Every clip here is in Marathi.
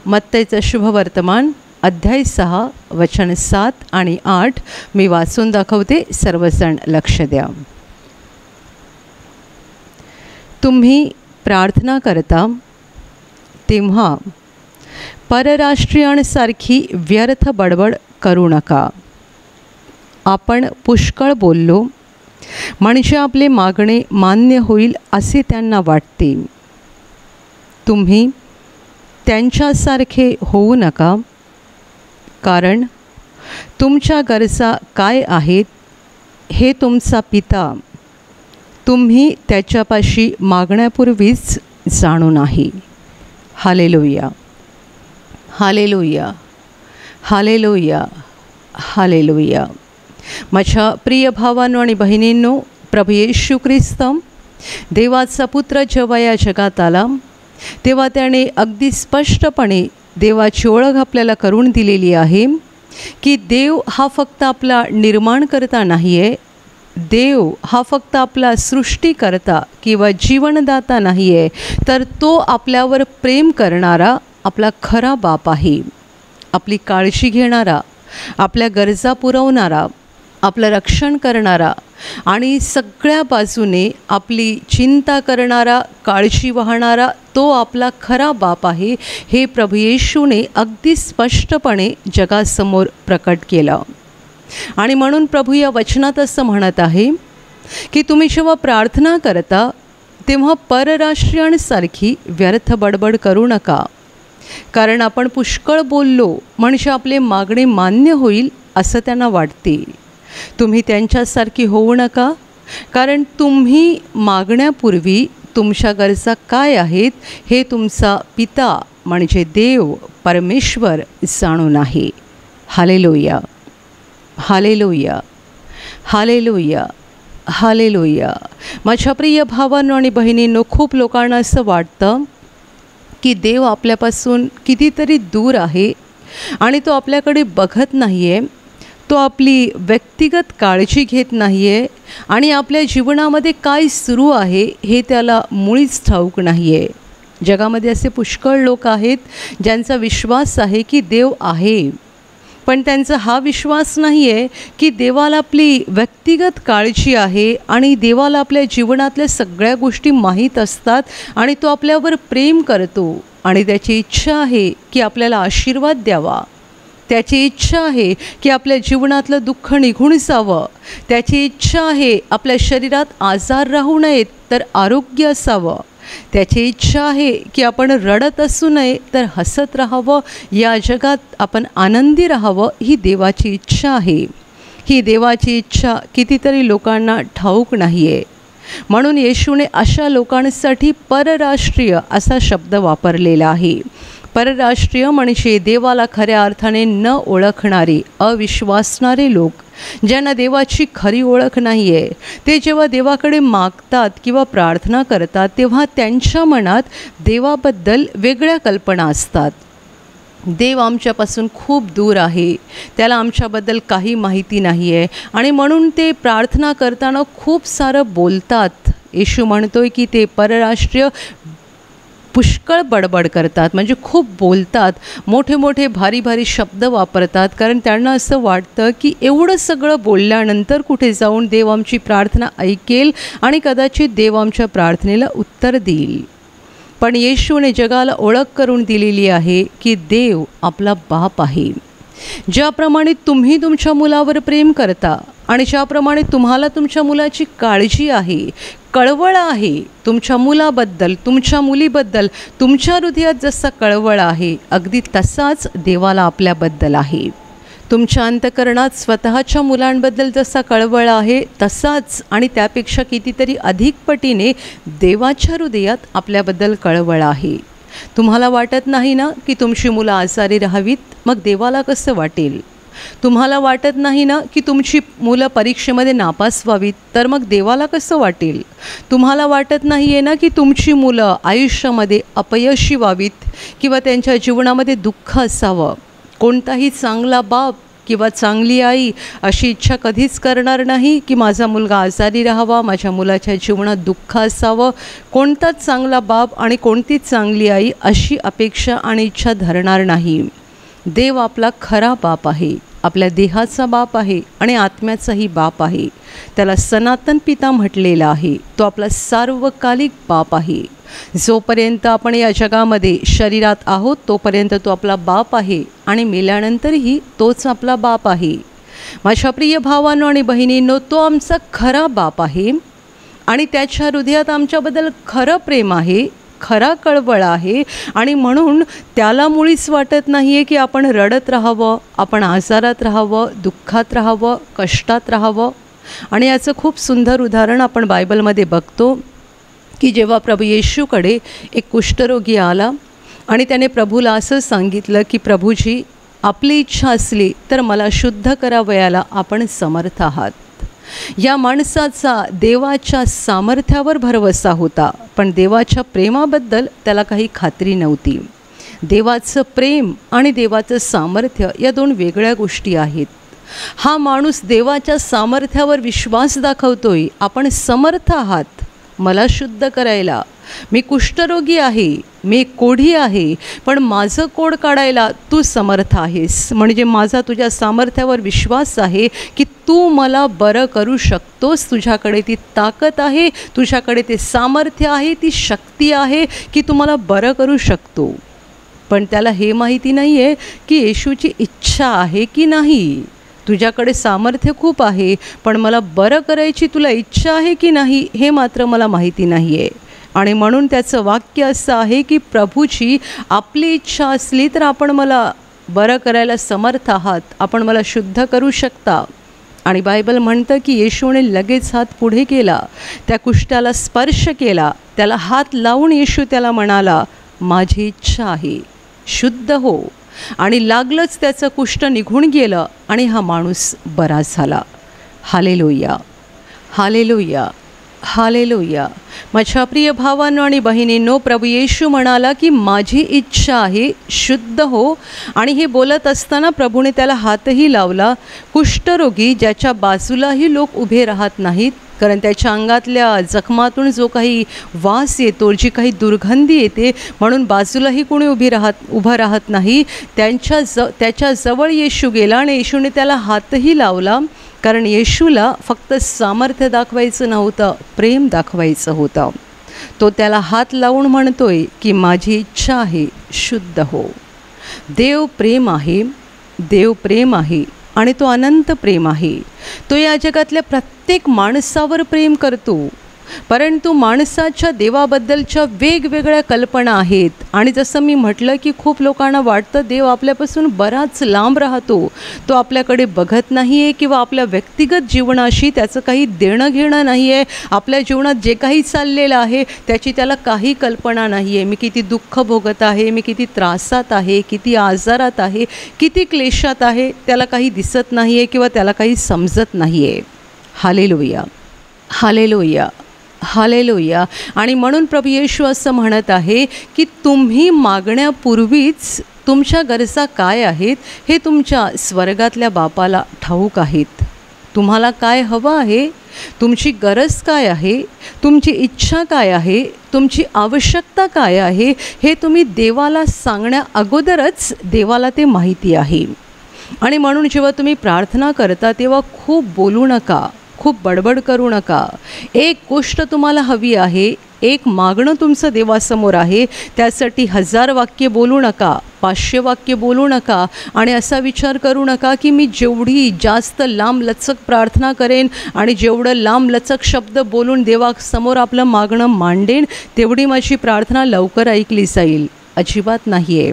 मत्तईचं शुभवर्तमान अध्याय 6 वचन 7 आणि 8 मी वाचून दाखवते. सर्वजण लक्ष द्या. तुम्ही प्रार्थना करता तेव्हा परराष्ट्रीयांसारखी व्यर्थ बडबड करू नका. आपण पुष्कळ बोललो म्हणजे आपले मागणे मान्य होईल असे त्यांना वाटते. तुम्ही त्यांच्यासारखे होऊ नका, कारण तुमच्या गरजा काय आहेत हे तुमचा पिता तुम्ही त्याच्यापाशी मागण्यापूर्वीच जाणून आहे. Hallelujah, hallelujah, hallelujah, hallelujah. माझ्या प्रिय भावांनो आणि बहिणींनो, प्रभू येशू ख्रिस्त देवाचा पुत्र जेव्हा या जगात आला तेव्हा त्याने अगदी स्पष्टपणे देवाची ओळख आपल्याला करून दिलेली आहे की देव हा फक्त आपला निर्माणकर्ता नाही आहे. देव हा फक्त आपला सृष्टीकर्ता किंवा जीवनदाता नाही आहे, तर तो आपल्यावर प्रेम करणारा आपला खरा बाप आहे. आपली काळजी घेणारा, आपल्या गरजा पुरवणारा, आपलं रक्षण करणारा आणि सगळ्या बाजूने आपली चिंता करणारा, काळजी वाहणारा तो आपला खरा बाप आहे. हे प्रभू येशूने अगदी स्पष्टपणे जगासमोर प्रकट केलं. आणि म्हणून प्रभू या वचनात असं म्हणत आहे की तुम्ही जेव्हा प्रार्थना करता तेव्हा परराष्ट्रीयांसारखी व्यर्थ बडबड करू नका, कारण आपण पुष्कळ बोललो म्हणजे आपले मागणे मान्य होईल असं त्यांना वाटते. तुम्ही त्यांच्यासारखी होऊ नका, कारण तुम्ही मागण्यापूर्वी तुमच्या गरजा काय आहेत हे तुमचा पिता म्हणजे देव परमेश्वर जाणून आहे. Hallelujah, hallelujah, hallelujah, hallelujah. माझ्या प्रिय भावांनो आणि बहिणींनो, खूप लोकांना असं वाटतं की देव आपल्यापासून कितीतरी दूर आहे आणि तो आपल्याकडे बघत नाही आहे, तो आपली व्यक्तिगत काळजी घेत नाही आहे आणि आपल्या जीवनामध्ये काय सुरू आहे हे त्याला मुळीच ठाऊक नाही आहे. जगामध्ये असे पुष्कळ लोक आहेत ज्यांचा विश्वास आहे की देव आहे, पण त्यांचा हा विश्वास नाही आहे की देवाला आपली व्यक्तिगत काळजी आहे आणि देवाला आपल्या जीवनातल्या सगळ्या गोष्टी माहीत असतात आणि तो आपल्यावर प्रेम करतो आणि त्याची इच्छा आहे की आपल्याला आशीर्वाद द्यावा. त्याची इच्छा आहे की आपल्या जीवनातलं दुःख निघून जावं. त्याची इच्छा आहे आपल्या शरीरात आजार राहू नयेत तर आरोग्य असावं. त्याची इच्छा आहे की आपण रडत असू नये तर हसत राहावं, या जगात आपण आनंदी राहावं. ही देवाची इच्छा आहे. ही देवाची इच्छा कितीतरी लोकांना ठाऊक नाही आहे. म्हणून येशूने अशा लोकांसाठी परराष्ट्रीय असा शब्द वापरलेला आहे. परराष्ट्रीय म्हणजे देवाला खऱ्या अर्थाने न ओळखणारे, अविश्वासणारे लोक, ज्यांना देवाची खरी ओळख नाही आहे. ते जेव्हा देवाकडे मागतात किंवा प्रार्थना करतात तेव्हा त्यांच्या मनात देवाबद्दल वेगळ्या कल्पना असतात. देव आमच्यापासून खूप दूर आहे, त्याला आमच्याबद्दल काही माहिती नाही आहे आणि म्हणून ते प्रार्थना करताना खूप सारं बोलतात. येशू म्हणतोय की ते परराष्ट्रीय पुष्कळ बडबड करतात, म्हणजे खूप बोलतात, मोठे मोठे भारी भारी शब्द वापरतात, कारण त्यांना असं वाटतं की एवढं सगळं बोलल्यानंतर कुठे जाऊन देव आमची प्रार्थना ऐकेल आणि कदाचित देव आमच्या प्रार्थनेला उत्तर देईल. पण येशूने जगाला ओळख करून दिलेली आहे की देव आपला बाप आहे. ज्याप्रमाणे तुम्ही तुमच्या मुलावर प्रेम करता आणि ज्याप्रमाणे तुम्हाला तुमच्या मुलाची काळजी आहे, कळवळ आहे, तुमच्या मुलाबद्दल, तुमच्या मुलीबद्दल तुमच्या हृदयात जसा कळवळ आहे अगदी तसाच देवाला आपल्याबद्दल आहे. तुमच्या अंतःकरणात स्वतःच्या मुलांबद्दल जसा कळवळ आहे तसाच आणि त्यापेक्षा कितीतरी अधिक पटीने देवाच्या हृदयात आपल्याबद्दल कळवळ आहे. तुम्हाला वाटत नाही ना की तुमची मुलं आजारी राहावीत, मग देवाला कसं वाटेल? तुम्हाला वाटत नाही ना की तुमची मुलं परीक्षेमध्ये नापास व्हावीत, तर मग देवाला कसं वाटेल? तुम्हाला वाटत नाही आहे ना की तुमची मुलं आयुष्यामध्ये अपयशी व्हावीत किंवा त्यांच्या जीवनामध्ये दुःख असावं. कोणताही चांगला बाप किंवा चांगली आई अशी इच्छा कधीच करणार नाही की माझा मुलगा आजारी राहावा, माझ्या मुलाच्या जीवनात दुःख असावं. कोणताच चांगला बाप आणि कोणतीच चांगली आई अशी अपेक्षा आणि इच्छा धरणार नाही. देव आपला खरा बाप आहे, आपल्या देहाचा बाप आहे आणि आत्म्याचाही बाप आहे. त्याला सनातन पिता म्हटलेला आहे. तो आपला सार्वकालिक बाप आहे. जोपर्यंत आपण या जगामध्ये शरीरात आहोत तोपर्यंत तो आपला बाप आहे आणि मेल्यानंतरही तोच आपला बाप आहे. माझ्या प्रिय भावांनो आणि बहिणींनो, तो आमचा खरा बाप आहे आणि त्याच्या हृदयात आमच्याबद्दल खरं प्रेम आहे, खरा कळवळा आहे. आणि म्हणून त्याला मुळीच वाटत नाही आहे की आपण रडत राहावं, आपण आजारात राहावं, दुःखात राहावं, कष्टात राहावं. आणि याचं खूप सुंदर उदाहरण आपण बायबलमध्ये बघतो की जेव्हा प्रभू येशूकडे एक कुष्ठरोगी आला आणि त्याने प्रभूला असं सांगितलं की प्रभूजी, आपली इच्छा असली तर मला शुद्ध करावयाला आपण समर्थ आहात. या माणसाचा देवाच्या सामर्थ्यावर भरवसा होता, पण देवाच्या प्रेमाबद्दल त्याला काही खात्री नव्हती. देवाचं प्रेम आणि देवाचं सामर्थ्य या दोन वेगळ्या गोष्टी आहेत. हा माणूस देवाच्या सामर्थ्यावर विश्वास दाखवतोय, आपण समर्थ आहात मला शुद्ध करायला. मी कुष्ठरोगी आहे, मी कोढी आहे, पण माझं कोड काढायला तू समर्थ आहेस. म्हणजे माझा तुझ्या सामर्थ्यावर विश्वास आहे की तू मला बरं करू शकतोस. तुझ्याकडे ती ताकद आहे, तुझ्याकडे ते सामर्थ्य आहे, ती शक्ती आहे की तू मला बरं करू शकतो. पण त्याला हे माहिती नाही आहे की येशूची इच्छा आहे की नाही. तुझ्याकडे सामर्थ्य खूप आहे, पण मला बरं करायची तुला इच्छा आहे की नाही हे मात्र मला माहिती नाही आहे. आणि म्हणून त्याचं वाक्य असं आहे की प्रभूची आपली इच्छा असली तर आपण मला बरं करायला समर्थ आहात, आपण मला शुद्ध करू शकता. आणि बायबल म्हणतं की येशूने लगेच हात पुढे केला, त्या कुष्ठाला स्पर्श केला, त्याला हात लावून येशू त्याला म्हणाला, माझी इच्छा आहे, शुद्ध हो. आणि लागलंच त्याचं कुष्ठ निघून गेलं आणि हा माणूस बरा झाला. Hallelujah, hallelujah, hallelujah. माझ्या प्रिय भावांनो आणि बहिणींनो, प्रभू येशू म्हणाला की माझी इच्छा आहे, शुद्ध हो. आणि हे बोलत असताना प्रभूने त्याला हातही लावला. कुष्ठरोगी ज्याच्या बाजूलाही लोक उभे राहत नाहीत, कारण त्याच्या अंगातल्या जखमातून जो काही वास येतो, जी काही दुर्गंधी येते, म्हणून बाजूलाही कोणी उभं राहत नाही. त्याच्याजवळ येशू गेला आणि येशूने त्याला हातही लावला, कारण येशूला फक्त सामर्थ्य दाखवायचं नव्हतं, प्रेम दाखवायचं होतं. तो त्याला हात लावून म्हणतोय की माझी इच्छा आहे, शुद्ध हो. देव प्रेम आहे, देव प्रेम आहे आणि तो अनंत प्रेम आहे. तो या जगातल्या प्रत्येक माणसावर प्रेम करतो, परंतु माणसाच्या देवाबद्दलच्या वेगवेगळ्या कल्पना आहेत. आणि जसं मी म्हटलं की खूप लोकांना वाटतं देव आपल्यापासून बराच लांब राहतो, तो आपल्याकडे बघत नाही आहे किंवा आपल्या व्यक्तिगत जीवनाशी त्याचं काही देणं घेणं नाही आहे. आपल्या जीवनात जे काही चाललेलं आहे त्याची त्याला काही कल्पना नाही आहे. मी किती दुःख भोगत आहे, मी किती त्रासात आहे, किती आजारात आहे, किती क्लेशात आहे, त्याला काही दिसत नाही आहे किंवा त्याला काही समजत नाही आहे. Hallelujah, hallelujah, hallelujah. आणि म्हणून प्रभू येशू असं म्हणत आहे की तुम्ही मागण्यापूर्वीच तुमच्या गरजा काय आहेत हे तुमच्या स्वर्गातल्या बापाला ठाऊक आहेत. तुम्हाला काय हवं आहे, तुमची गरज काय आहे, तुमची इच्छा काय आहे, तुमची आवश्यकता काय आहे, हे तुम्ही देवाला सांगण्या अगोदरच देवाला ते माहिती आहे. आणि म्हणून जेव्हा तुम्ही प्रार्थना करता तेव्हा खूप बोलू नका, खूप बडबड करू नका. एक गोष्ट तुम्हाला हवी आहे, एक मागणं तुमचं देवासमोर आहे, त्यासाठी 1000 वाक्य बोलू नका, 500 वाक्य बोलू नका. आणि असा विचार करू नका की मी जेवढी जास्त लांबलचक प्रार्थना करेन आणि जेवढं लांबलचक शब्द बोलून देवासमोर आपलं मागणं मांडेन तेवढी माझी प्रार्थना लवकर ऐकली जाईल. अजिबात नाही आहे.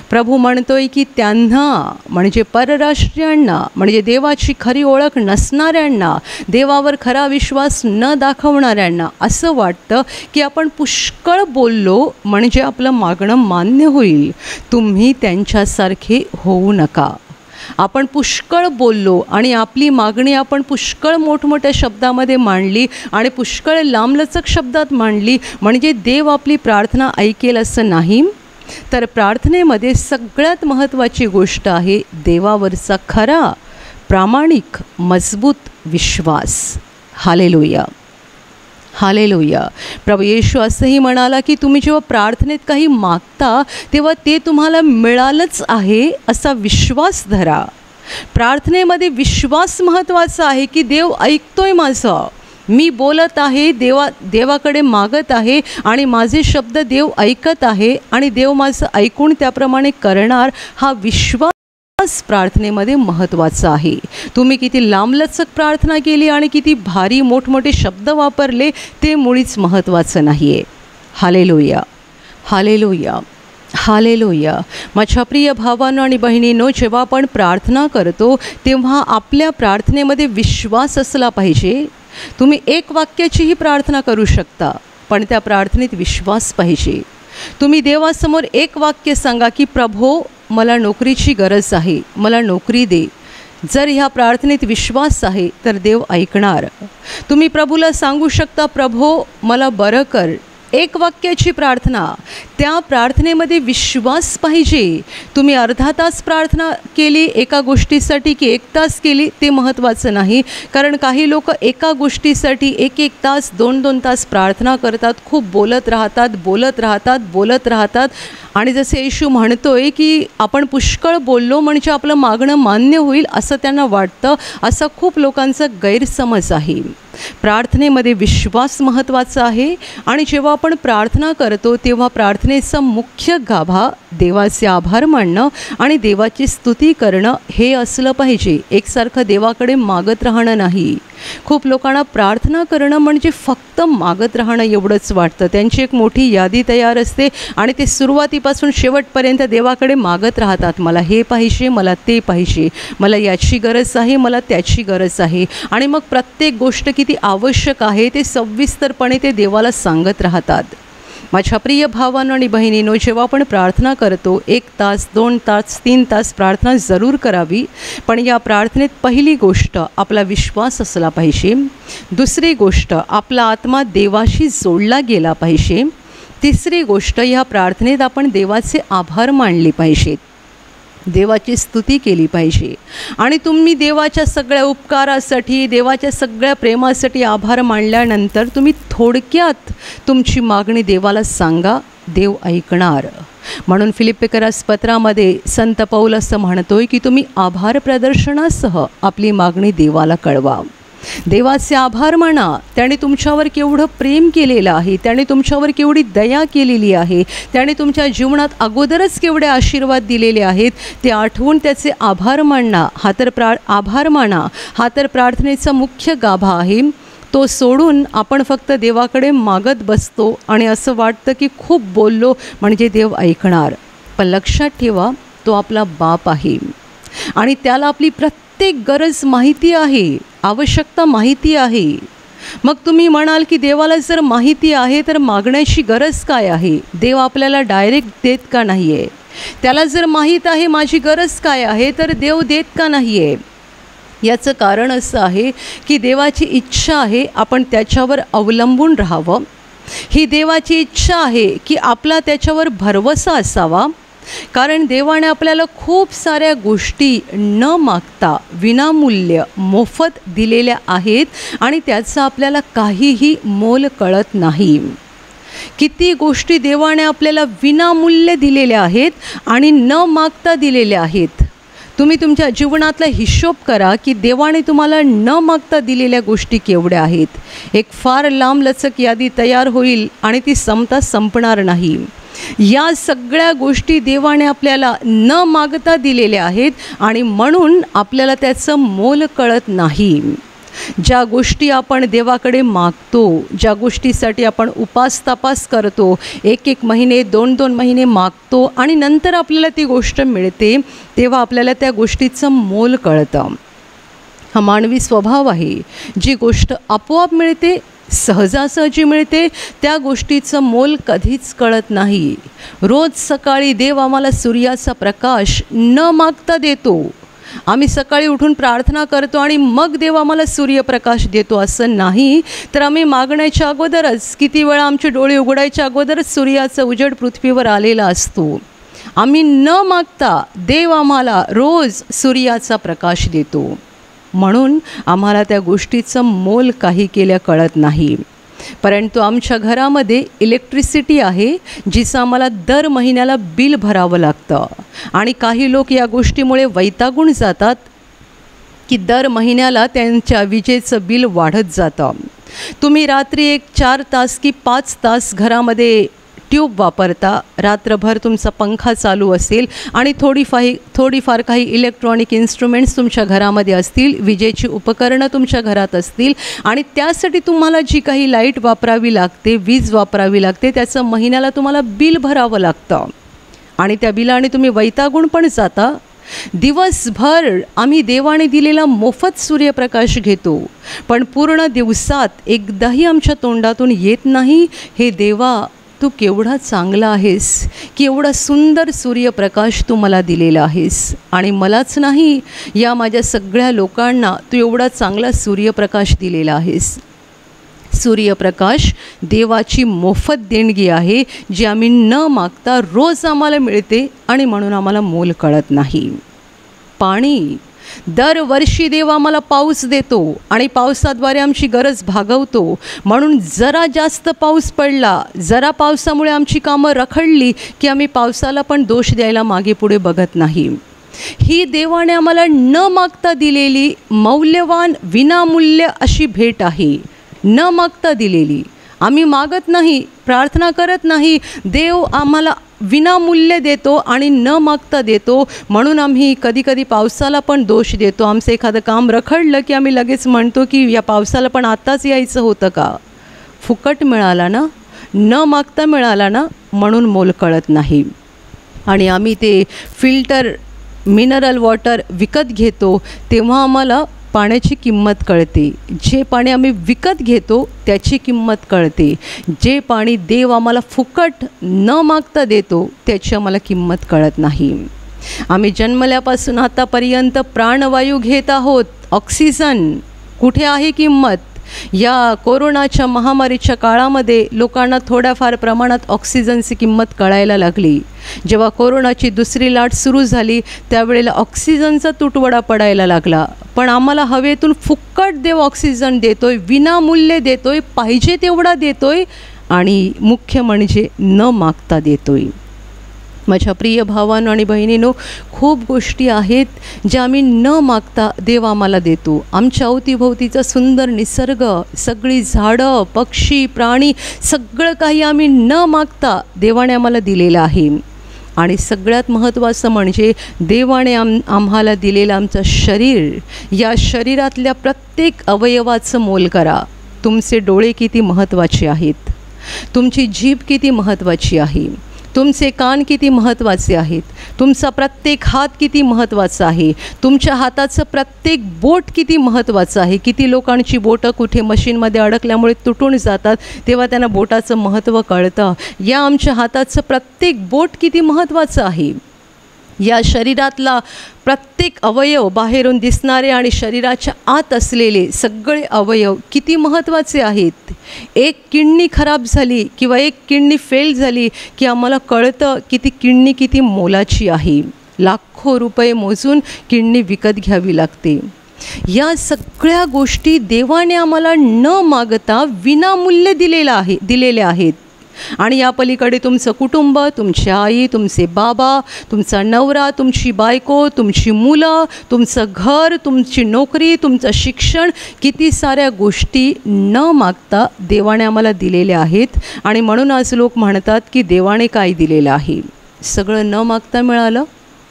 प्रभू म्हणतोय की त्यांना, म्हणजे परराष्ट्रीयांना, म्हणजे देवाची खरी ओळख नसणाऱ्यांना, देवावर खरा विश्वास न दाखवणाऱ्यांना असं वाटतं की आपण पुष्कळ बोललो म्हणजे आपलं मागणं मान्य होईल. तुम्ही त्यांच्यासारखे होऊ नका. आपण पुष्कळ बोललो आणि आपली मागणी आपण पुष्कळ मोठमोठ्या शब्दामध्ये मांडली आणि पुष्कळ लांबलचक शब्दात मांडली म्हणजे देव आपली प्रार्थना ऐकेल असं नाही. तर प्रार्थनेमध्ये सगळ्यात महत्त्वाची गोष्ट आहे देवावरचा खरा, प्रामाणिक, मजबूत विश्वास. Hallelujah, hallelujah. प्रभू येशू असंही म्हणाला की तुम्ही जेव्हा प्रार्थनेत काही मागता तेव्हा ते तुम्हाला मिळालंच आहे असा विश्वास धरा. प्रार्थनेमध्ये विश्वास महत्त्वाचा आहे की देव ऐकतोय माझं, मी बोलत आहे, देवाकडे मागत आहे आणि माझे शब्द देव ऐकत आहे आणि देव माझं ऐकून त्याप्रमाणे करणार. हा विश्वास प्रार्थनेमध्ये महत्त्वाचा आहे. तुम्ही किती लांबलचक प्रार्थना केली आणि किती भारी मोठमोठे शब्द वापरले ते मुळीच महत्त्वाचं नाही आहे. Hallelujah, hallelujah, hallelujah. माझ्या प्रिय भावांनो आणि बहिणींनो, जेव्हा आपण प्रार्थना करतो तेव्हा आपल्या प्रार्थनेमध्ये विश्वास असला पाहिजे. तुम्ही एक वाक्याचीही प्रार्थना करू शकता, पण त्या प्रार्थनेत विश्वास पाहिजे. तुम्ही देवासमोर एक वाक्य सांगा की प्रभो मला नोकरीची गरज आहे, मला नोकरी दे. जर ह्या प्रार्थनेत विश्वास आहे तर देव ऐकणार. तुम्ही प्रभूला सांगू शकता प्रभो मला बरं कर. एक वाक्याची प्रार्थना, त्या प्रार्थनेमध्ये विश्वास पाहिजे. तुम्ही अर्धा तास प्रार्थना केली एका गोष्टीसाठी की 1 तास केली ते महत्त्वाचं नाही. कारण काही लोक एका गोष्टीसाठी 1 तास 2 तास प्रार्थना करतात, खूप बोलत राहतात. आणि जसे येशू म्हणतोय की आपण पुष्कळ बोललो म्हणजे आपलं मागणं मान्य होईल असं त्यांना वाटतं. असा खूप लोकांचा गैरसमज आहे. प्रार्थनेमध्ये विश्वास महत्त्वाचा आहे. आणि जेव्हा आपण प्रार्थना करतो तेव्हा प्रार्थनेचा मुख्य गाभा देवाचे आभार मानणं आणि देवाची स्तुती करणं हे असलं पाहिजे. एकसारखं देवाकडे मागत राहणं नाही. खूप लोकांना प्रार्थना करणं म्हणजे फक्त मागत राहणं एवढंच वाटतं. त्यांची एक मोठी यादी तयार असते आणि ते सुरुवातीपासून शेवटपर्यंत देवाकडे मागत राहतात. मला हे पाहिजे, मला ते पाहिजे, मला याची गरज आहे, मला त्याची गरज आहे. आणि मग प्रत्येक गोष्ट किती आवश्यक आहे ते सविस्तरपणे ते देवाला सांगत राहतात. माझ्या प्रिय भावांनो आणि बहिणींनो, जेव्हा आपण प्रार्थना करतो 1 तास 2 तास 3 तास प्रार्थना जरूर करावी. पण या प्रार्थनेत पहिली गोष्ट आपला विश्वास असला पाहिजे. दुसरी गोष्ट आपला आत्मा देवाशी जोडला गेला पाहिजे. तिसरी गोष्ट या प्रार्थनेत आपण देवाचे आभार मानले पाहिजेत, देवाची स्तुती केली पाहिजे. आणि तुम्ही देवाच्या सगळ्या उपकारासाठी, देवाच्या सगळ्या प्रेमासाठी आभार मानल्यानंतर तुम्ही थोडक्यात तुमची मागणी देवाला सांगा, देव ऐकणार. म्हणून फिलिप्पिकरास पत्रामध्ये संत पौल असं म्हणतोय की तुम्ही आभार प्रदर्शनासह आपली मागणी देवाला कळवा. देवाचे आभार माना. त्याने तुमच्यावर केवढं प्रेम केलेलं आहे, त्याने तुमच्यावर केवढी दया केलेली आहे, त्याने तुमच्या जीवनात अगोदरच केवढे आशीर्वाद दिलेले आहेत ते आठवून त्याचे आभार मानणं. आभार माना हा तर प्रार्थनेचा मुख्य गाभा आहे. तो सोडून आपण फक्त देवाकडे मागत बसतो आणि असं वाटतं की खूप बोललो म्हणजे देव ऐकणार. पण लक्षात ठेवा, तो आपला बाप आहे आणि त्याला आपली प्रत्येक गरज माहिती आहे, आवश्यकता माहिती आहे. मग तुम्ही म्हणाल की देवाला जर माहिती आहे तर मागण्याची गरज काय आहे? देव आपल्याला डायरेक्ट देत का नाही आहे? त्याला जर माहीत आहे माझी गरज काय आहे तर देव देत का नाही आहे? याचं कारण असं आहे की देवाची इच्छा आहे आपण त्याच्यावर अवलंबून राहावं. ही देवाची इच्छा आहे की आपला त्याच्यावर भरवसा असावा. कारण देवाने आपल्याला खूप साऱ्या गोष्टी न मागता विनामूल्य मोफत दिलेल्या आहेत आणि त्याचं आपल्याला काहीही मोल कळत नाही. किती गोष्टी देवाने आपल्याला विनामूल्य दिलेल्या आहेत आणि न मागता दिलेल्या आहेत. तुम्ही तुमच्या जीवनातला हिशोब करा की देवाने तुम्हाला न मागता दिलेल्या गोष्टी केवढ्या आहेत. एक फार लांब लचक यादी तयार होईल आणि ती संपणार नाही. या सगळ्या गोष्टी देवाने आपल्याला न मागता दिलेल्या आहेत आणि म्हणून आपल्याला त्याचं मोल कळत नाही. ज्या गोष्टी आपण देवाकडे मागतो, ज्या गोष्टीसाठी आपण उपास तपास करतो, 1 महिने 2 महिने मागतो आणि नंतर आपल्याला ती गोष्ट मिळते, तेव्हा आपल्याला त्या गोष्टीचं मोल कळतं. हा मानवी स्वभाव आहे. जी गोष्ट आपोआप मिळते, सहजासहजी मिळते, त्या गोष्टीचं मोल कधीच कळत नाही. रोज सकाळी देव आम्हाला सूर्याचा प्रकाश न मागता देतो. आम्ही सकाळी उठून प्रार्थना करतो आणि मग देव आम्हाला सूर्यप्रकाश देतो असं नाही, तर आम्ही मागण्याच्या अगोदरच, किती वेळा आमचे डोळे उघडायच्या अगोदरच सूर्याचा उजेड पृथ्वीवर आलेला असतो. आम्ही न मागता देव आम्हाला रोज सूर्याचा प्रकाश देतो. म्हणून आम्हाला त्या गोष्टीचं मोल काही केल्या कळत नाही. परंतु आमच्या घरामध्ये इलेक्ट्रिसिटी आहे, जिचं आम्हाला दर महिन्याला बिल भरावं लागतं. आणि काही लोक या गोष्टीमुळे वैतागून जातात की दर महिन्याला त्यांच्या विजेचं बिल वाढत जातं. तुम्ही रात्री एक 4 तास की 5 तास घरामध्ये ट्यूब वापरता, रात्रभर तुमचा पंखा चालू असेल आणि थोडीफार काही इलेक्ट्रॉनिक इन्स्ट्रुमेंट्स तुमच्या घरामध्ये असतील, विजेची उपकरणं तुमच्या घरात असतील आणि त्यासाठी तुम्हाला जी काही लाईट वापरावी लागते, वीज वापरावी लागते, त्याचं महिन्याला तुम्हाला बिल भरावं लागतं आणि त्या बिलाने तुम्ही वैतागून पण जाता. दिवसभर आम्ही देवाने दिलेला मोफत सूर्यप्रकाश घेतो, पण पूर्ण दिवसात एकदाही आमच्या तोंडातून येत नाही, हे देवा तू केवढा चांगला आहेस, की एवढा सुंदर सूर्यप्रकाश तू मला दिलेला आहेस. आणि मलाच नाही, या माझ्या सगळ्या लोकांना तू एवढा चांगला सूर्यप्रकाश दिलेला आहेस. सूर्यप्रकाश देवाची मोफत देणगी आहे, जी आम्ही न मागता रोज आम्हाला मिळते आणि म्हणून आम्हाला मोल कळत नाही. पाणी, दरवर्षी देव आम्हाला पाऊस देतो आणि पावसाद्वारे आमची गरज भागवतो. म्हणून जरा जास्त पाऊस पडला, जरा पावसामुळे आमची कामं रखडली की आम्ही पावसाला पण दोष द्यायला मागे पुढे बघत नाही. ही देवाने आम्हाला न मागता दिलेली मौल्यवान विनामूल्य अशी भेट आहे, न मागता दिलेली. आम्ही मागत नाही, प्रार्थना करत नाही, देव आम्हाला विनामूल्य देतो आणि न मागता देतो. म्हणून आम्ही कधीकधी पावसाला पण दोष देतो. आमचं एखादं काम रखडलं की आम्ही लगेच म्हणतो की या पावसाला पण आत्ताच यायचं होतं का, फुकट मिळाला ना, न मागता मिळाला ना, म्हणून मोल कळत नाही. आणि आम्ही ते फिल्टर मिनरल वॉटर विकत घेतो तेव्हा आम्हाला पाण्याची किंमत कळते. जे पाणी आम्ही विकत घेतो त्याची किंमत कळते. जे पाणी देव आम्हाला फुकट न मागता देतो त्याची आम्हाला किंमत कळत नाही. आम्ही जन्मल्यापासून आतापर्यंत प्राणवायू घेत आहोत, ऑक्सिजन, कुठे आहे किंमत? या कोरोनाच्या महामारीच्या काळामध्ये लोकांना थोड्याफार प्रमाणात ऑक्सिजनची किंमत कळायला लागली. जेव्हा कोरोनाची दुसरी लाट सुरू झाली त्यावेळेला ऑक्सिजनचा तुटवडा पडायला लागला. पण आम्हाला हवेतून फुकट देव ऑक्सिजन देतोय, विनामूल्य देतोय, पाहिजे तेवढा देतोय आणि मुख्य म्हणजे न मागता देतोय. माझ्या प्रिय भावांनो आणि बहिणींनो, खूप गोष्टी आहेत ज्या आम्ही न मागता देव आम्हाला देतो. आमच्या अवतीभोवतीचा सुंदर निसर्ग, सगळी झाडं, पक्षी, प्राणी, सगळं काही आम्ही न मागता देवाने आम्हाला दिलेलं आहे. आणि सगळ्यात महत्त्वाचं म्हणजे देवाने आम्हाला दिलेलं आमचं शरीर, या शरीरातल्या प्रत्येक अवयवाचं मोल करा. तुमचे डोळे किती महत्त्वाचे आहेत, तुमची जीभ किती महत्त्वाची आहे, तुमचे कान किती महत्त्वाचे आहेत, तुमचा प्रत्येक हात किती महत्त्वाचा आहे, तुमच्या हाताचं प्रत्येक बोट किती महत्त्वाचं आहे. किती लोकांची बोटं कुठे मशीनमध्ये अडकल्यामुळे तुटून जातात, तेव्हा त्यांना बोटाचं महत्त्व कळतं. या आमच्या हाताचं प्रत्येक बोट किती महत्त्वाचं आहे. या शरीरातला प्रत्येक अवयव, बाहेरून दिसणारे आणि शरीराच्या आत असलेले सगळे अवयव किती महत्त्वाचे आहेत. एक किडनी खराब झाली किंवा एक किडनी फेल झाली की आम्हाला कळतं की ती किडनी किती मोलाची आहे. लाखो रुपये मोजून किडनी विकत घ्यावी लागते. या सगळ्या गोष्टी देवाने आम्हाला न मागता विनामूल्य दिलेल्या आहेत. आणि या पलीकडे तुमचं कुटुंब, तुमची आई, तुमचे बाबा, तुमचा नवरा, तुमची बायको, तुमची मुलं, तुमचं घर, तुमची नोकरी, तुमचं शिक्षण, किती साऱ्या गोष्टी न मागता देवाने आम्हाला दिलेल्या आहेत. आणि म्हणून आज लोक म्हणतात की देवाने काय दिलेलं आहे, सगळं न मागता मिळालं,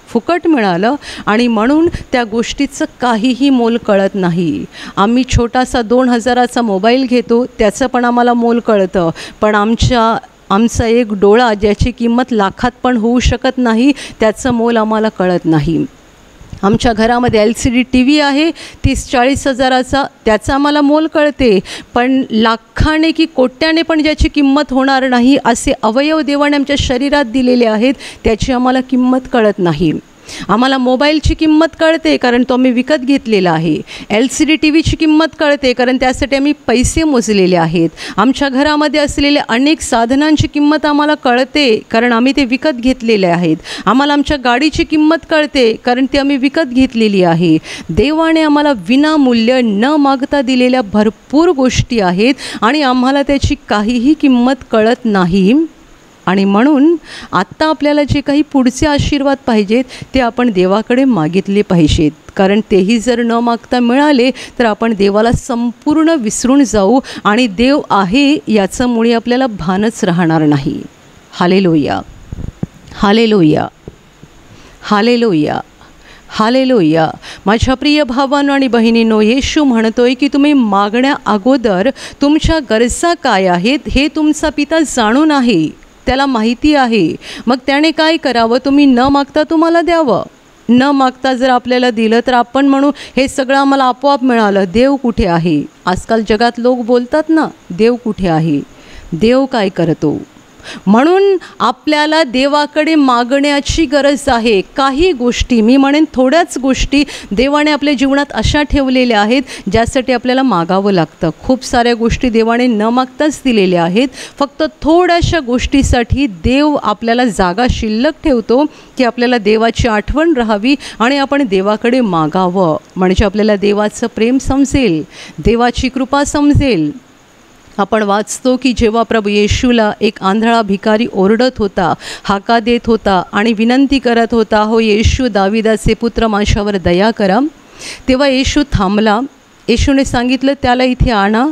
फुकट मिळालं आणि म्हणून त्या गोष्टीचं काहीही मोल कळत नाही. आम्ही छोटासा 2000चा मोबाईल घेतो, त्याचं पण आम्हाला मोल कळतं, पण आमचा एक डोळा ज्याची किंमत लाखात पण होऊ शकत नाही, त्याचं मोल आम्हाला कळत नाही. आमच्या घरामध्ये LCD TV आहे 30-40 हजाराचा, त्याचा आम्हाला मोल कळते, पण लाखाने की कोट्याने पण ज्याची किंमत होणार नाही असे अवयव देवाने आमच्या शरीरात दिलेले आहेत, त्याची आम्हाला किंमत कळत नाही. आम्हाला मोबाईलची किंमत कळते कारण तो आम्ही विकत घेतलेला आहे. LCD TV ची किंमत कळते कारण त्यासाठी आम्ही पैसे मोजलेले आहेत. आमच्या घरामध्ये असलेल्या अनेक साधनांची किंमत आम्हाला कळते कारण आम्ही ते विकत घेतलेले आहेत. आम्हाला आमच्या गाडीची किंमत कळते कारण ती आम्ही विकत घेतलेली आहे. देवाने आम्हाला विनामूल्य न मागता दिलेल्या भरपूर गोष्टी आहेत आणि आम्हाला त्याची काहीही किंमत कळत नाही. आणि म्हणून आत्ता आपल्याला जे काही पुढचे आशीर्वाद पाहिजेत ते आपण देवाकडे मागितले पाहिजेत, कारण तेही जर न मागता मिळाले तर आपण देवाला संपूर्ण विसरून जाऊ आणि देव आहे याचं मुळी आपल्याला भानच राहणार नाही. Hallelujah, hallelujah, hallelujah, hallelujah. माझ्या प्रिय भावांनो आणि बहिणींनो, येशू म्हणतोय की तुम्ही मागण्या अगोदर तुमच्या गरजा काय आहेत हे तुमचा पिता जाणून आहे, त्याला माहिती आहे. मग त्याने काय करावं? तुम्ही न मागता तुम्हाला द्यावं. न मागता जर आपल्याला दिलं तर आपण म्हणू हे सगळं आम्हाला आपोआप मिळालं. देव कुठे आहे? आजकाल जगात लोक बोलतात ना, देव कुठे आहे, देव काय करतो? म्हणून आपल्याला देवाकडे मागण्याची गरज आहे. काही गोष्टी, मी म्हणेन थोड्याच गोष्टी देवाने आपल्या जीवनात अशा ठेवलेल्या आहेत ज्यासाठी आपल्याला मागावं लागतं. खूप साऱ्या गोष्टी देवाने न मागताच दिलेल्या आहेत. फक्त थोड्याशा गोष्टीसाठी देव आपल्याला जागा शिल्लक ठेवतो की आपल्याला देवाची आठवण राहावी आणि आपण देवाकडे मागावं. म्हणजे आपल्याला देवाचं प्रेम समजेल, देवाची कृपा समजेल. आपण वाचतो की जेव्हा प्रभू येशूला एक आंधळा भिकारी ओरडत होता, हाका देत होता आणि विनंती करत होता, हो येशू दाविदाचे पुत्र माझ्यावर दया करा, तेव्हा येशू थांबला. येशूने सांगितलं त्याला इथे आणा.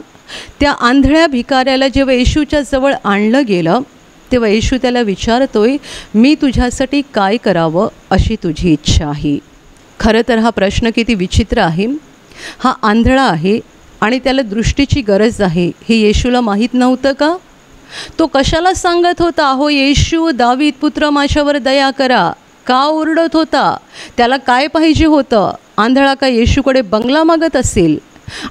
त्या आंधळ्या भिकाऱ्याला जेव्हा येशूच्या जवळ आणलं गेलं तेव्हा येशू त्याला विचारतोय, मी तुझ्यासाठी काय करावं अशी तुझी इच्छा आहे? खरं तर हा प्रश्न किती विचित्र आहे. हा आंधळा आहे आणि त्याला दृष्टीची गरज आहे हे येशूला माहीत नव्हतं का? तो कशाला सांगत होता, हो येशू दावीद पुत्र माझ्यावर दया करा? का ओरडत होता? त्याला काय पाहिजे होतं? आंधळा का येशूकडे बंगला मागत असेल?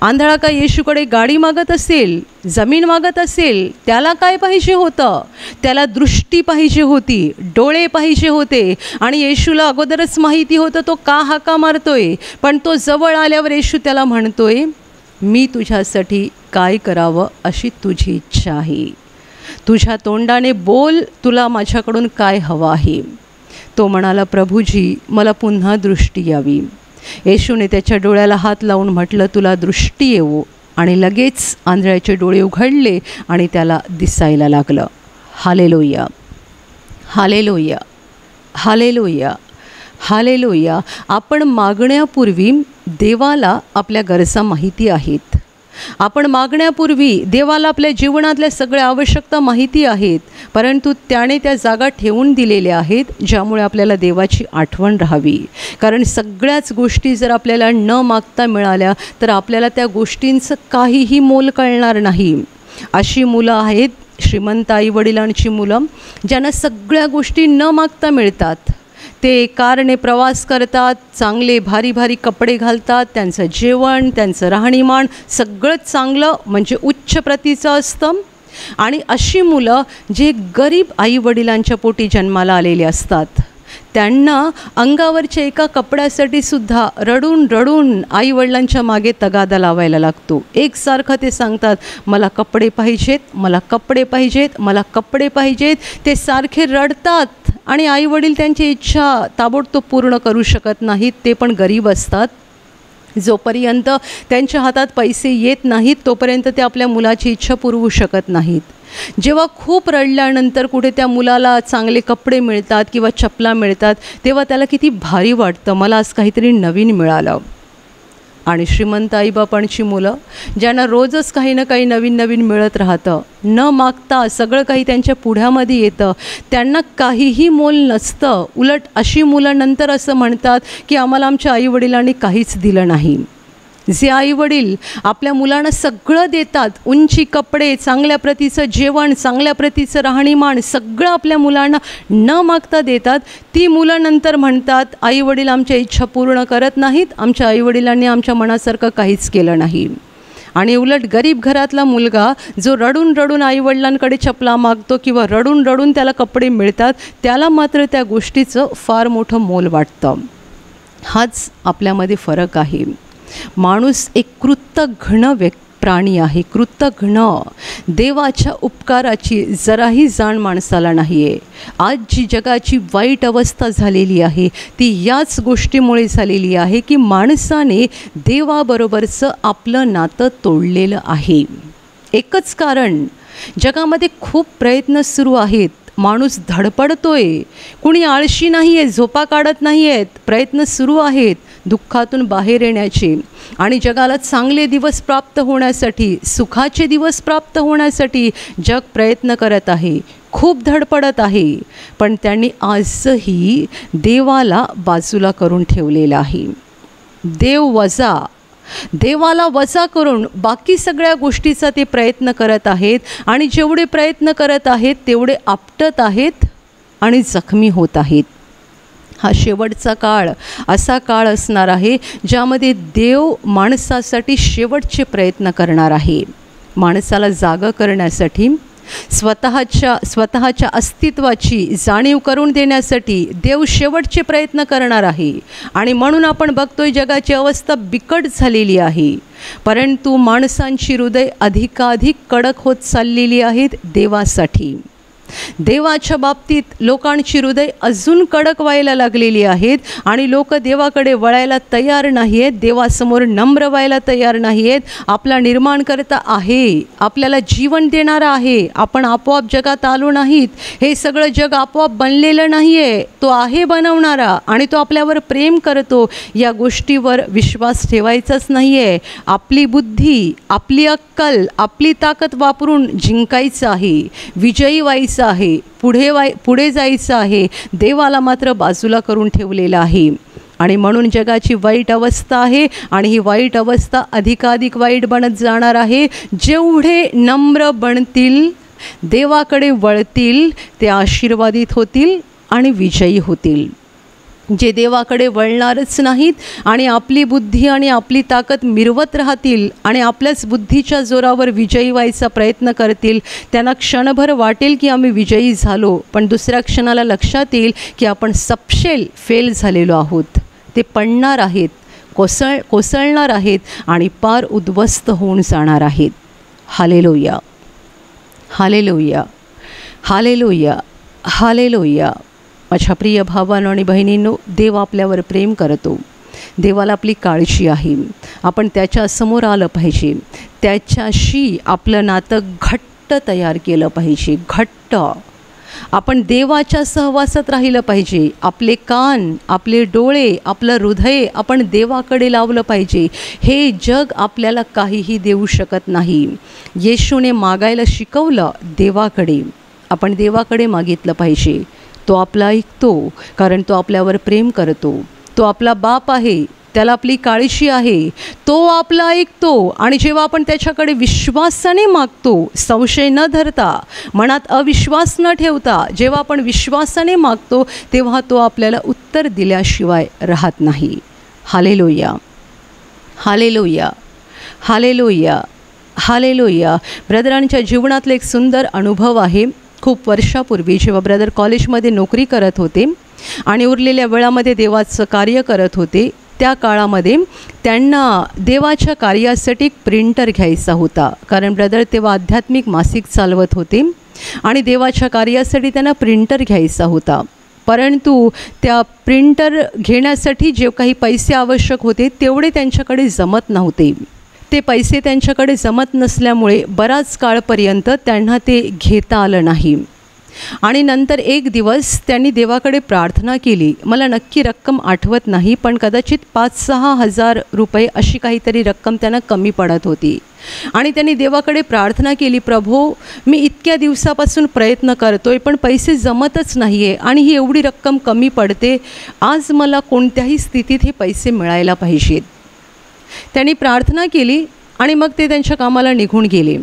आंधळा का येशूकडे गाडी मागत असेल? जमीन मागत असेल? त्याला काय पाहिजे होतं? त्याला दृष्टी पाहिजे होती, डोळे पाहिजे होते. आणि येशूला अगोदरच माहिती होतं तो का हाका मारतोय. पण तो जवळ आल्यावर येशू त्याला म्हणतोय, मी तुझ्यासाठी काय करावं अशी तुझी इच्छा आहे. तुझ्या तोंडाने बोल, तुला माझ्याकडून काय हवं आहे. तो म्हणाला, प्रभूजी मला पुन्हा दृष्टी यावी. येशूने त्याच्या डोळ्याला हात लावून म्हटलं, तुला दृष्टी येवो. आणि लगेच आंधळ्याचे डोळे उघडले आणि त्याला दिसायला लागलं. Hallelujah, hallelujah, hallelujah, hallelujah. आपण मागण्यापूर्वी देवाला आपल्या गरजा माहिती आहेत. आपण मागण्यापूर्वी देवाला आपल्या जीवनातल्या सगळ्या आवश्यकता माहिती आहेत, परंतु त्याने त्या जागा ठेवून दिलेल्या आहेत ज्यामुळे आपल्याला देवाची आठवण राहावी. कारण सगळ्याच गोष्टी जर आपल्याला न मागता मिळाल्या तर आपल्याला त्या गोष्टींचं काहीही मोल कळणार नाही. अशी मुलं आहेत, श्रीमंत आईवडिलांची मुलं, ज्यांना सगळ्या गोष्टी न मागता मिळतात. ते कारने प्रवास करतात, चांगले भारी भारी कपडे घालतात, त्यांचं जेवण, त्यांचं राहणीमान सगळंच चांगलं म्हणजे उच्च प्रतीचं असतं. आणि अशी मुलं जे गरीब आईवडिलांच्या पोटी जन्माला आलेले असतात, त्यांना अंगावरच्या एका कपड्यासाठी सुद्धा रडून रडून आईवडिलांच्या मागे तगादा लावायला लागतो. एकसारखं ते सांगतात, मला कपडे पाहिजेत, मला कपडे पाहिजेत, मला कपडे पाहिजेत. ते सारखे रडतात आणि आईवडील त्यांची इच्छा ताबडतोब पूर्ण करू शकत नाहीत. ते पण गरीब असतात. जोपर्यंत त्यांच्या हातात पैसे येत नाहीत तोपर्यंत ते आपल्या मुलाची इच्छा पुरवू शकत नाहीत. जेव्हा खूप रडल्यानंतर कुठे त्या मुलाला चांगले कपडे मिळतात किंवा चपला मिळतात तेव्हा त्याला किती भारी वाटतं, मला आज काहीतरी नवीन मिळालं. आणि श्रीमंत आईबापांची मुलं ज्यांना रोजच काही ना काही नवीन नवीन मिळत राहतं, न मागता सगळं काही त्यांच्या पुढ्यामध्ये येतं, त्यांना काहीही मोल नसतं. उलट अशी मुलं नंतर असं म्हणतात की आम्हाला आमच्या आईवडिलांनी काहीच दिलं नाही. जे आईवडील आपल्या मुलांना सगळं देतात, उंची कपडे, चांगल्या प्रतीचं जेवण, चांगल्या प्रतीचं राहणीमान सगळं आपल्या मुलांना न मागता देतात, ती मुलं नंतर म्हणतात आईवडील आमच्या इच्छा पूर्ण करत नाहीत, आमच्या आईवडिलांनी आमच्या मनासारखं काहीच केलं नाही. आणि उलट गरीब घरातला मुलगा जो रडून रडून आईवडिलांकडे चपला मागतो किंवा रडून रडून त्याला कपडे मिळतात, त्याला मात्र त्या गोष्टीचं फार मोठं मोल वाटतं. हाच आपल्यामध्ये फरक आहे. माणूस एक कृतघ्न प्राणी आहे, कृतघ्न. देवाच्या उपकाराची जराही जाण माणसाला नाही आहे. आज जी जगाची वाईट अवस्था झालेली आहे ती याच गोष्टीमुळे झालेली आहे की माणसाने देवाबरोबरचं आपलं नातं तोडलेलं आहे. एकच कारण, जगामध्ये खूप प्रयत्न सुरू आहेत, माणूस धडपडतोय, कुणी आळशी नाही आहे, झोपा काढत नाही आहेत, प्रयत्न सुरू आहेत दुःखातून बाहेर येण्याचे आणि जगाला चांगले दिवस प्राप्त होण्यासाठी, सुखाचे दिवस प्राप्त होण्यासाठी जग प्रयत्न करत आहे, खूप धडपडत आहे. पण त्यांनी आजही देवाला बाजूला करून ठेवलेलं आहे. देवाला वजा करून बाकी सगळ्या गोष्टीचा ते प्रयत्न करत आहेत आणि जेवढे प्रयत्न करत आहेत तेवढे आपटत आहेत आणि जखमी होत आहेत. हा शेवटचा काळ असा काळ असणार आहे ज्यामध्ये देव माणसासाठी शेवटचे प्रयत्न करणार आहे. माणसाला जागं करण्यासाठी, स्वतःच्या अस्तित्वाची जाणीव करून देण्यासाठी देव शेवटचे प्रयत्न करणार आहे. आणि म्हणून आपण बघतोय जगाची अवस्था बिकट झालेली आहे. परंतु माणसांची हृदय अधिकाधिक कडक होत चाललेली आहेत देवासाठी. देवाच्या बाबतीत लोकांची हृदय अजून कडक व्हायला लागलेली आहेत आणि लोक देवाकडे वळायला तयार नाही आहेत, देवासमोर नम्र व्हायला तयार नाही आहेत. आपला निर्माणकर्ता आहे, आपल्याला जीवन देणारा आहे, आपण आपोआप जगात आलो नाहीत, हे सगळं जग आपोआप बनलेलं नाही आहे, तो आहे बनवणारा आणि तो आपल्यावर प्रेम करतो. या गोष्टीवर विश्वास ठेवायचाच नाही आहे. आपली बुद्धी, आपली अक्कल, आपली ताकद वापरून जिंकायचं आहे, विजयी व्हायचं आहे, पुढे जायचं आहे. देवाला मात्र बाजूला करून ठेवलेलं आहे. आणि म्हणून जगाची वाईट अवस्था आहे आणि ही वाईट अवस्था अधिकाधिक वाईट बनत जाणार आहे. जेवढे नम्र बनतील, देवाकडे वळतील, ते आशीर्वादित होतील आणि विजयी होतील. जे देवाकडे वळणारच नाहीत आणि आपली बुद्धी आणि आपली ताकद मिरवत राहतील आणि आपल्याच बुद्धीच्या जोरावर विजयी व्हायचा प्रयत्न करतील, त्यांना क्षणभर वाटेल की आम्ही विजयी झालो, पण दुसऱ्या क्षणाला लक्षात येईल की आपण सपशेल फेल झालेलो आहोत. ते पडणार आहेत, कोसळणार आहेत आणि पार उद्ध्वस्त होऊन जाणार आहेत. Hallelujah, hallelujah, hallelujah, hallelujah. माझ्या प्रिय भावांनो आणि बहिणींनो, देव आपल्यावर प्रेम करतो. देवाला आपली काळजी आहे. आपण त्याच्या समोर आलं पाहिजे, त्याच्याशी आपलं नातं घट्ट तयार केलं पाहिजे, घट्ट. आपण देवाच्या सहवासात राहिलं पाहिजे. आपले कान, आपले डोळे, आपलं हृदय आपण देवाकडे लावलं पाहिजे. हे जग आपल्याला काहीही देऊ शकत नाही. येशूने मागायला शिकवलं देवाकडे, आपण देवाकडे मागितलं पाहिजे. तो आपला ऐकतो, कारण तो आपल्यावर प्रेम करतो. तो आपला बाप आहे, त्याला आपली काळजी आहे, तो आपला ऐकतो. आणि जेव्हा आपण त्याच्याकडे विश्वासाने मागतो, संशय न धरता, मनात अविश्वास न ठेवता, जेव्हा आपण विश्वासाने मागतो तेव्हा तो आपल्याला उत्तर दिल्याशिवाय राहत नाही. Hallelujah, hallelujah, hallelujah, hallelujah. ब्रदरांच्या जीवनातला एक सुंदर अनुभव आहे. खूप वर्षापूर्वी जेव्हा ब्रदर कॉलेजमध्ये नोकरी करत होते आणि उरलेल्या वेळामध्ये देवाचं कार्य करत होते, त्या काळामध्ये त्यांना देवाच्या कार्यासाठी एक प्रिंटर घ्यायचा होता. कारण ब्रदर तेव्हा आध्यात्मिक मासिक चालवत होते आणि देवाच्या कार्यासाठी त्यांना प्रिंटर घ्यायचा होता. परंतु त्या प्रिंटर घेण्यासाठी जे काही पैसे आवश्यक होते तेवढे त्यांच्याकडे जमत नव्हते. ते पैसे त्यांच्याकडे जमत नसल्यामुळे बराच काळपर्यंत त्यांना ते घेता आलं नाही. आणि नंतर एक दिवस त्यांनी देवाकडे प्रार्थना केली. मला नक्की रक्कम आठवत नाही, पण कदाचित 5-6 हजार रुपये अशी काहीतरी रक्कम त्यांना कमी पडत होती. आणि त्यांनी देवाकडे प्रार्थना केली, प्रभो, मी इतक्या दिवसापासून प्रयत्न करतोय पण पैसे जमतच नाही आहे आणि ही एवढी रक्कम कमी पडते. आज मला कोणत्याही स्थितीत हे पैसे मिळायला पाहिजेत. त्यांनी प्रार्थना केली आणि मग ते त्यांच्या कामाला निघून गेले.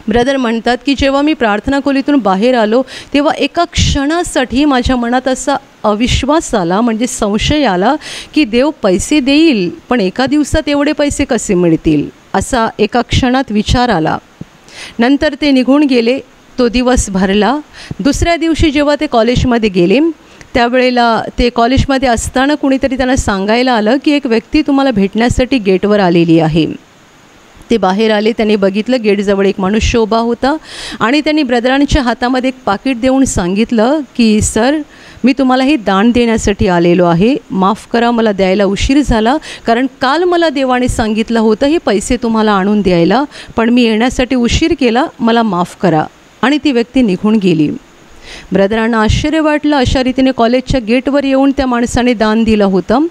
ब्रदर म्हणतात की जेव्हा मी प्रार्थना खोलीतून बाहेर आलो तेव्हा एका क्षणासाठी माझ्या मनात असा अविश्वास आला, म्हणजे संशय आला की देव पैसे देईल पण एका दिवसात एवढे पैसे कसे मिळतील. असा एका क्षणात विचार आला. नंतर ते निघून गेले. तो दिवस भरला. दुसऱ्या दिवशी जेव्हा ते कॉलेजमध्ये गेले त्यावेळेला ते कॉलेजमध्ये असताना कुणीतरी त्यांना सांगायला आलं की एक व्यक्ती तुम्हाला भेटण्यासाठी गेटवर आलेली आहे. ते बाहेर आले. त्यांनी बघितलं गेटजवळ एक मनुष्य उभा होता आणि त्यांनी ब्रदरांच्या हातामध्ये एक पाकिट देऊन सांगितलं की सर, मी तुम्हाला हे दान देण्यासाठी आलेलो आहे. माफ करा, मला द्यायला उशीर झाला, कारण काल मला देवाने सांगितलं होतं हे पैसे तुम्हाला आणून द्यायला, पण मी येण्यासाठी उशीर केला, मला माफ करा. आणि ती व्यक्ती निघून गेली. ब्रदरांना आश्चर्य वाटलं. अशा रीतीने कॉलेजच्या गेटवर येऊन त्या माणसाने दान दिलं होतं.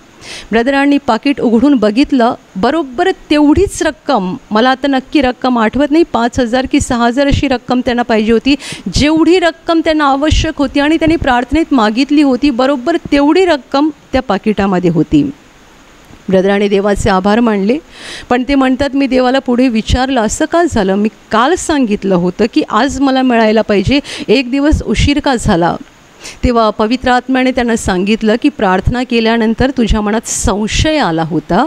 ब्रदरांनी पाकिट उघडून बघितलं. बरोबर तेवढीच रक्कम, मला आता नक्की रक्कम आठवत नाही, 5,000 की 6,000 अशी रक्कम त्यांना पाहिजे होती. जेवढी रक्कम त्यांना आवश्यक होती आणि त्यांनी प्रार्थनेत मागितली होती, बरोबर तेवढी रक्कम त्या पाकिटामध्ये होती. ब्रदराने देवाचे आभार मानले. पण ते म्हणतात, मी देवाला पुढे विचारलं, असं का झालं? मी काल सांगितलं होतं की आज मला मिळायला पाहिजे, एक दिवस उशीर का झाला? तेव्हा पवित्र आत्म्याने त्यांना सांगितलं की प्रार्थना केल्यानंतर तुझ्या मनात संशय आला होता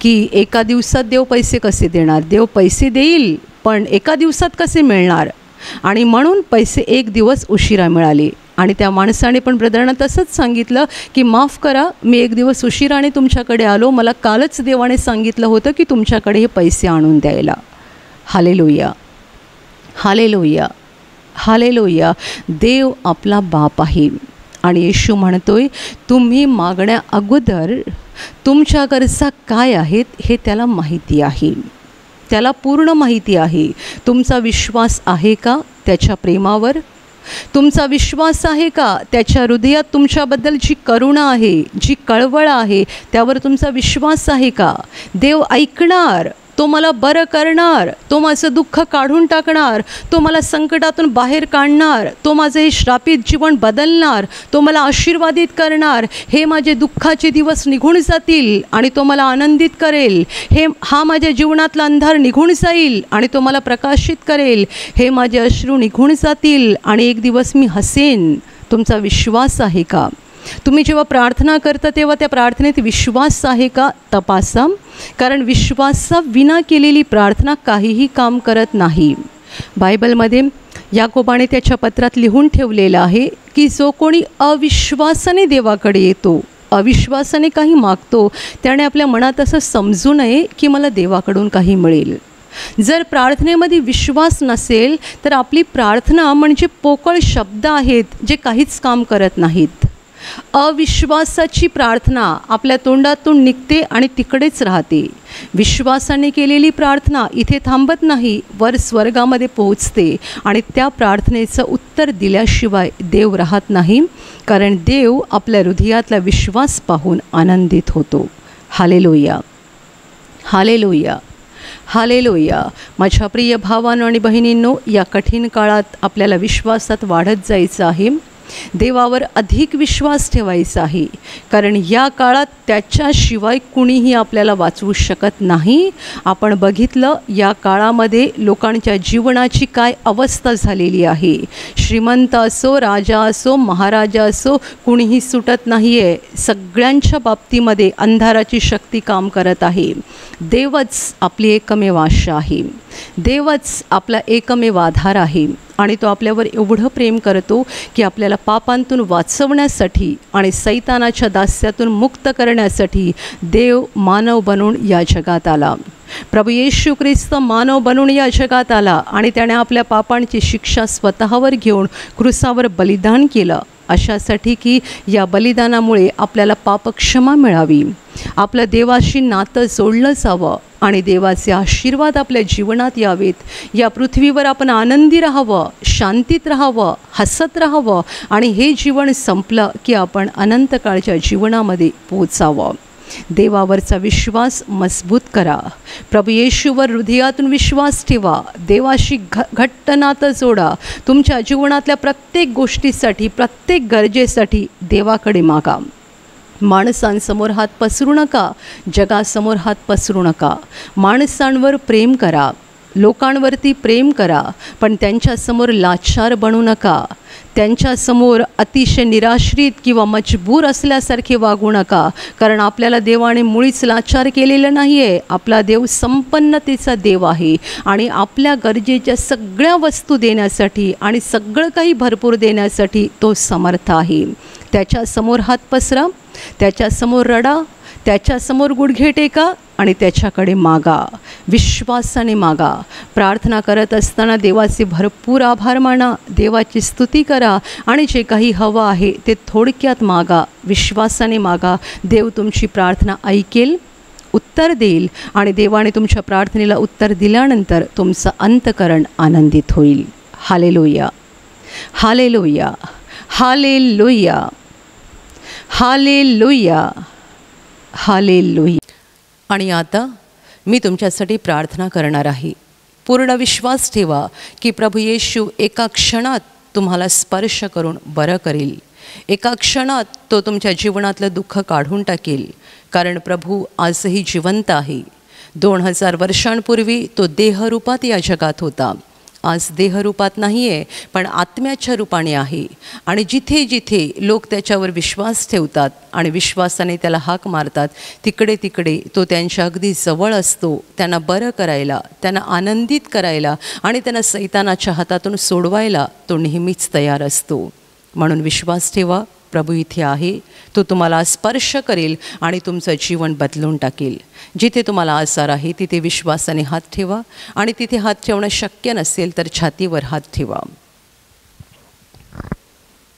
की एका दिवसात देव पैसे कसे देणार? देव पैसे देईल, पण एका दिवसात कसे मिळणार? आणि म्हणून पैसे एक दिवस उशिरा मिळाले. आणि त्या माणसाने पण ब्रदरांना तसंच सांगितलं की माफ करा, मी एक दिवस उशिराने तुमच्याकडे आलो, मला कालच देवाने सांगितलं होतं की तुमच्याकडे हे पैसे आणून द्यायला. Hallelujah, hallelujah, hallelujah. देव आपला बाप आहे आणि येशू म्हणतोय, तुम्ही मागण्या अगोदर तुमच्या गरजा काय आहेत हे त्याला माहिती आहे. त्याला पूर्ण माहिती आहे. तुमचा विश्वास आहे का त्याच्या प्रेमावर? तुमचा विश्वास आहे का त्याच्या हृदयात तुमच्याबद्दल जी करुणा आहे, जी कळवळ आहे, त्यावर तुमचा विश्वास आहे का? देव ऐकणार, तो मला बरं करणार, तो माझं दुःख काढून टाकणार, तो मला संकटातून बाहेर काढणार, तो माझं हे श्रापित जीवन बदलणार, तो मला आशीर्वादित करणार, हे माझे दुःखाचे दिवस निघून जातील आणि तो मला आनंदित करेल, हा माझ्या जीवनातला अंधार निघून जाईल आणि तो मला प्रकाशित करेल, हे माझे अश्रू निघून जातील आणि एक दिवस मी हसेन. तुमचा विश्वास आहे का? तुम्ही जेव्हा प्रार्थना करता तेव्हा त्या प्रार्थनेत विश्वास आहे का तपासा, कारण विश्वासाविना केलेली प्रार्थना काहीही काम करत नाही. बायबलमध्ये याकोबाने त्याच्या पत्रात लिहून ठेवलेलं आहे की जो कोणी अविश्वासाने देवाकडे येतो, अविश्वासाने काही मागतो, त्याने आपल्या मनात असं समजू नये की मला देवाकडून काही मिळेल. जर प्रार्थनेमध्ये विश्वास नसेल तर आपली प्रार्थना म्हणजे पोकळ शब्द आहेत जे काहीच काम करत नाहीत. अविश्वासाची प्रार्थना आपल्या तोंडातून निघते आणि तिकडेच राहते. विश्वासाने केलेली प्रार्थना इथे थांबत नाही, वर स्वर्गामध्ये पोहोचते आणि त्या प्रार्थनेचं उत्तर दिल्याशिवाय देव राहत नाही, कारण देव आपल्या हृदयातला विश्वास पाहून आनंदित होतो. Hallelujah, hallelujah, hallelujah. माझ्या प्रिय भावांनो आणि बहिणींनो, या कठीण काळात आपल्याला विश्वासात वाढत जायचं आहे. देवावर अधिक विश्वास ठेवायचा आहे, कारण या काळात त्याच्याशिवाय कुणीही आपल्याला वाचवू शकत नाही. आपण बघितलं या काळामध्ये लोकांच्या जीवनाची काय अवस्था झालेली आहे. श्रीमंत असो, राजा असो, महाराजा असो, कुणीही सुटत नाही आहे. सगळ्यांच्या बाबतीमध्ये अंधाराची शक्ती काम करत आहे. देवच आपली एकमेव आशा आहे. देवच आपला एकमेव आधार आहे आणि तो आपल्यावर एवढं प्रेम करतो की आपल्याला पापांतून वाचवण्यासाठी आणि सैतानाच्या दास्यातून मुक्त करण्यासाठी देव मानव बनून या जगात आला. प्रभू येशू ख्रिस्त मानव बनून या जगात आला आणि त्याने आपल्या पापांची शिक्षा स्वतःवर घेऊन क्रूसावर बलिदान केलं, अशासाठी की या बलिदानामुळे आपल्याला पापक्षमा मिळावी, आपलं देवाशी नातं जोडलं जावं आणि देवाचे आशीर्वाद आपल्या जीवनात यावेत. या पृथ्वीवर आपण आनंदी राहावं, शांतीत राहावं, हसत राहावं आणि हे जीवन संपलं की आपण अनंतकाळच्या जीवनामध्ये पोचावं. देवावरचा विश्वास मजबूत करा. प्रभू येशूवर हृदयातून विश्वास ठेवा. देवाशी घट्ट नातं जोडा. तुमच्या जीवनातल्या प्रत्येक गोष्टीसाठी, प्रत्येक गरजेसाठी देवाकडे मागा. माणसांसमोर हात पसरू नका, जगासमोर हात पसरू नका. माणसांवर प्रेम करा, लोकांवरती प्रेम करा, पण त्यांच्यासमोर लाचार बनू नका. त्यांच्यासमोर अतिशय निराश्रित किंवा मजबूर असल्यासारखे वागू नका, कारण आपल्याला देवाने मुळीच लाचार केलेलं नाही आहे. आपला देव संपन्नतेचा देव आहे आणि आपल्या गरजेच्या सगळ्या वस्तू देण्यासाठी आणि सगळं काही भरपूर देण्यासाठी तो समर्थ आहे. त्याच्यासमोर हात पसरा, त्याच्यासमोर रडा, त्याच्यासमोर गुडघे टेका आणि त्याच्याकडे मागा, विश्वासाने मागा. प्रार्थना करत असताना देवाचे भरपूर आभार माना, देवाची स्तुती करा आणि जे काही हवं आहे ते थोडक्यात मागा, विश्वासाने मागा. देव तुमची प्रार्थना ऐकेल, उत्तर देईल आणि देवाने तुमच्या प्रार्थनेला उत्तर दिल्यानंतर तुमचं अंतःकरण आनंदित होईल. Hallelujah, hallelujah, hallelujah, hallelujah, hallelujah. आणि आता मी तुमच्यासाठी प्रार्थना करणार आहे. पूर्ण विश्वास ठेवा की प्रभू येशू एका क्षणात तुम्हाला स्पर्श करून बरं करेल. एका क्षणात तो तुमच्या जीवनातलं दुःख काढून टाकेल, कारण प्रभू आजही जिवंत आहे. 2000 वर्षांपूर्वी तो देहरूपात या जगात होता. आज देहरूपात नाही आहे, पण आत्म्याच्या रूपाने आहे. आणि जिथे जिथे लोक त्याच्यावर विश्वास ठेवतात आणि विश्वासाने त्याला हाक मारतात, तिकडे तिकडे तो त्यांच्या अगदी जवळ असतो, त्यांना बरं करायला, त्यांना आनंदित करायला आणि त्यांना सैतानाच्या हातातून सोडवायला तो नेहमीच तयार असतो. म्हणून विश्वास ठेवा, प्रभू इथे आहे. तो तुम्हाला स्पर्श करेल आणि तुमचं जीवन बदलून टाकेल. जिथे तुम्हाला आजार आहे तिथे विश्वासाने हात ठेवा आणि तिथे हात ठेवणं शक्य नसेल तर छातीवर हात ठेवा.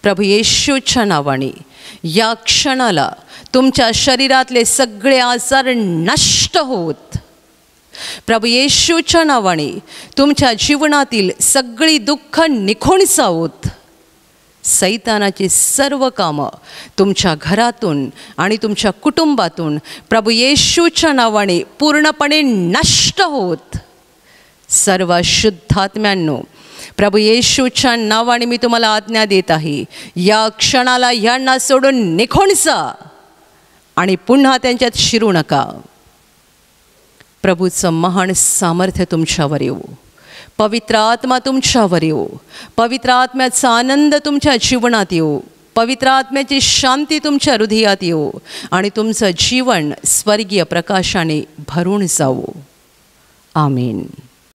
प्रभू येशूच्या नावाने या क्षणाला तुमच्या शरीरातले सगळे आजार नष्ट होत, प्रभू येशूच्या नावाने तुमच्या जीवनातील सगळी दुःख निघून जावोत. सैतानाची सर्व कामं तुमच्या घरातून आणि तुमच्या कुटुंबातून प्रभू येशूच्या नावाने पूर्णपणे नष्ट होत. सर्व शुद्धात्म्यांनो, प्रभू येशूच्या नावाने मी तुम्हाला आज्ञा देत आहे, या क्षणाला यांना सोडून निघून जा आणि पुन्हा त्यांच्यात शिरू नका. प्रभूचं महान सामर्थ्य तुमच्यावर येऊ, पवित्र आत्मा तुमच्यावर येऊ, पवित्र आत्म्याचा आनंद तुमच्या जीवनात येऊ, पवित्र आत्म्याची शांती तुमच्या हृदयात येऊ आणि तुमचं जीवन स्वर्गीय प्रकाशाने भरून जावो. आमेन.